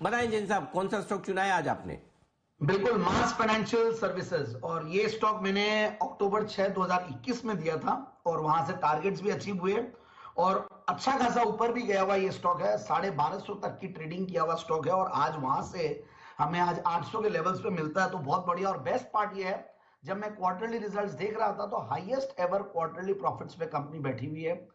बताएं जैन साहब, कौन सा स्टॉक चुना है आज आपने? बिल्कुल, मास फाइनेंशियल सर्विसेज। और ये स्टॉक मैंने अक्टूबर 6 2021 में दिया था और वहां से टारगेट्स भी अचीव हुए और अच्छा खासा ऊपर भी गया हुआ ये स्टॉक है। 1250 तक की ट्रेडिंग किया हुआ स्टॉक है और आज वहां से हमें आज 800 के लेवल्स पे मिलता है, तो बहुत बढ़िया। और बेस्ट पार्ट ये है, जब मैं क्वार्टरली रिजल्ट्स देख रहा था तो हाईएस्ट एवर क्वार्टरली प्रॉफिट्स पे कंपनी बैठी हुई है,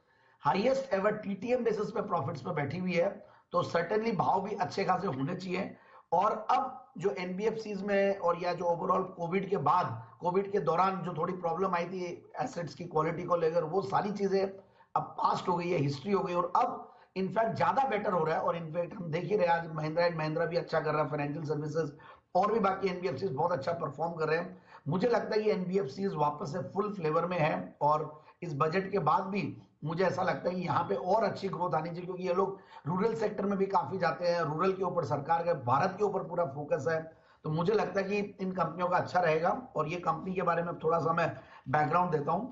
हाईएस्ट एवर टीटीएम बेसिस पे प्रॉफिट्स पे बैठी हुई है, तो सर्टेनली भाव भी अच्छे खासे होने चाहिए। और अब जो एनबीएफसीज में और या जो ओवरऑल कोविड के बाद, कोविड के दौरान जो थोड़ी प्रॉब्लम आई थी एसेट्स की क्वालिटी को लेकर, वो सारी चीजें अब पास्ट हो गई है, हिस्ट्री हो गई और अब इनफैक्ट ज्यादा बेटर हो रहा है। और इनफैक्ट हम देख ही रहे हैं आज महिंद्रा एंड महिंद्रा भी अच्छा कर रहा है, फाइनेंशियल सर्विसेज और भी बाकी एनबीएफसीज बहुत अच्छा परफॉर्म कर रहे हैं। मुझे लगता है कि एनबीएफसीज वापस से फुल फ्लेवर में है और इस बजट के बाद भी मुझे ऐसा लगता है कि यहाँ पे और अच्छी ग्रोथ आनी चाहिए, क्योंकि ये लोग रूरल सेक्टर में भी काफी जाते हैं, रूरल के ऊपर सरकार का भारत के ऊपर पूरा फोकस है। तो मुझे लगता है कि इन कंपनियों का अच्छा रहेगा। और ये कंपनी के बारे में थोड़ा सा मैं बैकग्राउंड देता हूं।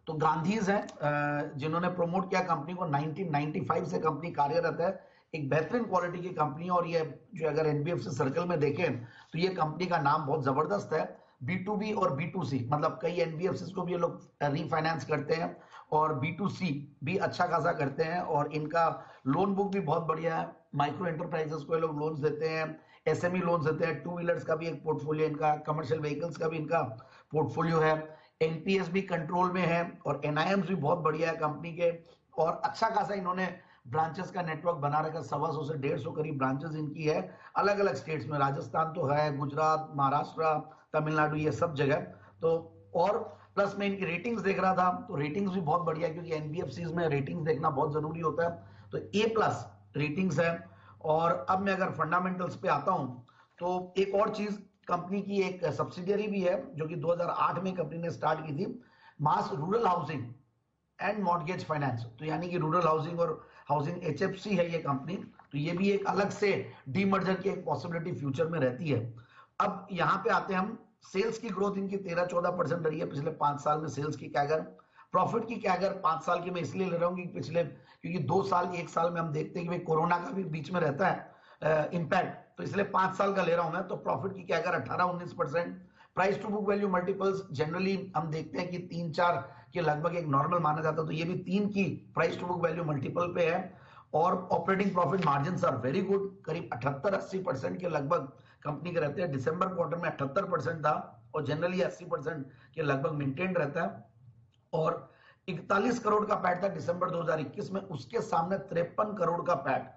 तो गांधीज हैं जिन्होंने प्रमोट किया कंपनी को, 1995 से कंपनी कार्यरत है, एक बेहतरीन क्वालिटी की कंपनी। और ये जो अगर एनबीएफसी सर्कल में देखें तो ये कंपनी का नाम बहुत जबरदस्त है। B2B और B2C, मतलब कई एनबीएफसी को भी ये लोग रीफाइनेंस करते हैं और B2C भी अच्छा खासा करते हैं और इनका लोन बुक भी बहुत बढ़िया है। माइक्रो एंटरप्राइजेस को ये लोग लोन्स देते हैं, एसएमई लोन्स देते हैं, टू व्हीलर्स का भी एक पोर्टफोलियो इनका, कमर्शियल व्हीकल्स का भी इनका पोर्टफोलियो है, एनपीएस भी कंट्रोल में है और एनआईएम्स भी बहुत बढ़िया है कंपनी के। और अच्छा खासा इन्होंने ब्रांचेस का नेटवर्क बना रखा, 125 से 150 करीब ब्रांचेस इनकी है अलग अलग स्टेट्स में, राजस्थान तो है, गुजरात, महाराष्ट्र, तमिलनाडु, ये सब जगह। तो और प्लस में इनकी रेटिंग्स देख रहा था तो रेटिंग्स भी बहुत बढ़िया है, क्योंकि एनबीएफसीज में रेटिंग्स देखना बहुत जरूरी होता है। तो A+ रेटिंग्स है। और अब मैं अगर फंडामेंटल्स पे आता हूं तो एक और चीज, कंपनी की एक सब्सिडियरी भी है जो कि 2008 में कंपनी ने स्टार्ट की थी, MAS rural housing and mortgage finance. तो यानी कि रूरल हाउसिंग और हाउसिंग एचएफसी है ये कंपनी। तो ये भी एक अलग से डीमर्जर की एक पॉसिबिलिटी फ्यूचर में रहती है। अब यहां पे आते हैं हम, सेल्स की ग्रोथ इनकी 13-14% रही है पिछले 5 साल में सेल्स की कैगर। प्रॉफिट की कैगर 5 साल की मैं इसलिए ले रहा हूं कि पिछले, क्योंकि 2 साल 1 साल में हम देखते हैं कि भाई कोरोना का भी बीच में रहता है इंपैक्ट, तो इसलिए 5 साल का ले रहा हूं मैं। तो प्रॉफिट की CAGR 18-19%। Price to book value multiples generally हम देखते हैं कि 3-4 के लगभग एक नॉर्मल माना जाता है, तो ये भी 3 की price to book value multiple पे है। और operating profit margin are very good, करीब 78-80% के लगभग कंपनी के रहते हैं। दिसंबर क्वार्टर में 78% था और जनरली 80% के लगभग मेंटेन रहता है। और 41 करोड़ का पैट था दिसंबर 2021 में, उसके सामने 53 करोड़ का पैट।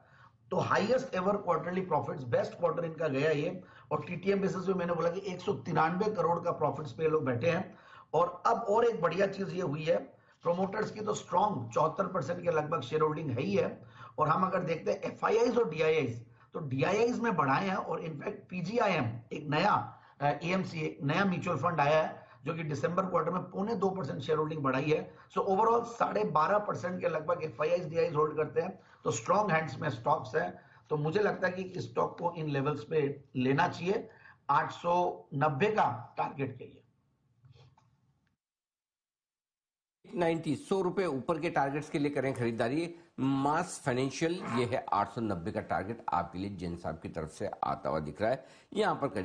तो highest ever quarterly profits, best quarter इनका गया ये। और टीटीएम बेसिस पे मैंने बोला कि 193 करोड़ का प्रॉफिट्स पे लोग बैठे हैं। और अब और एक बढ़िया चीज ये हुई है, प्रोमोटर्स की तो स्ट्रॉन्ग 74% के लगभग शेयर होल्डिंग है ही है। और हम अगर देखते हैं एफआईआईज और डीआईआईज, तो डीआईआईज में बढ़ाए हैं और इनफैक्ट पीजीआईएम एक नया एएमसी, एक नया म्यूचुअल फंड आया है जो कि दिसंबर क्वार्टर में 0.25% शेयर होल्डिंग बढ़ाई है। सो ओवरऑल 12.5% के लगभग एफआईआईज डीआईआईज होल्ड करते हैं, तो स्ट्रॉन्ग हैंड्स में स्टॉक्स है। तो मुझे लगता है कि इस स्टॉक को इन लेवल्स पे लेना चाहिए 890 का टारगेट के लिए। 90 ₹100 ऊपर के टारगेट्स के लिए करें खरीदारी। मास फाइनेंशियल ये है 890 का टारगेट आपके लिए जैन साहब की तरफ से आता हुआ दिख रहा है, यहां पर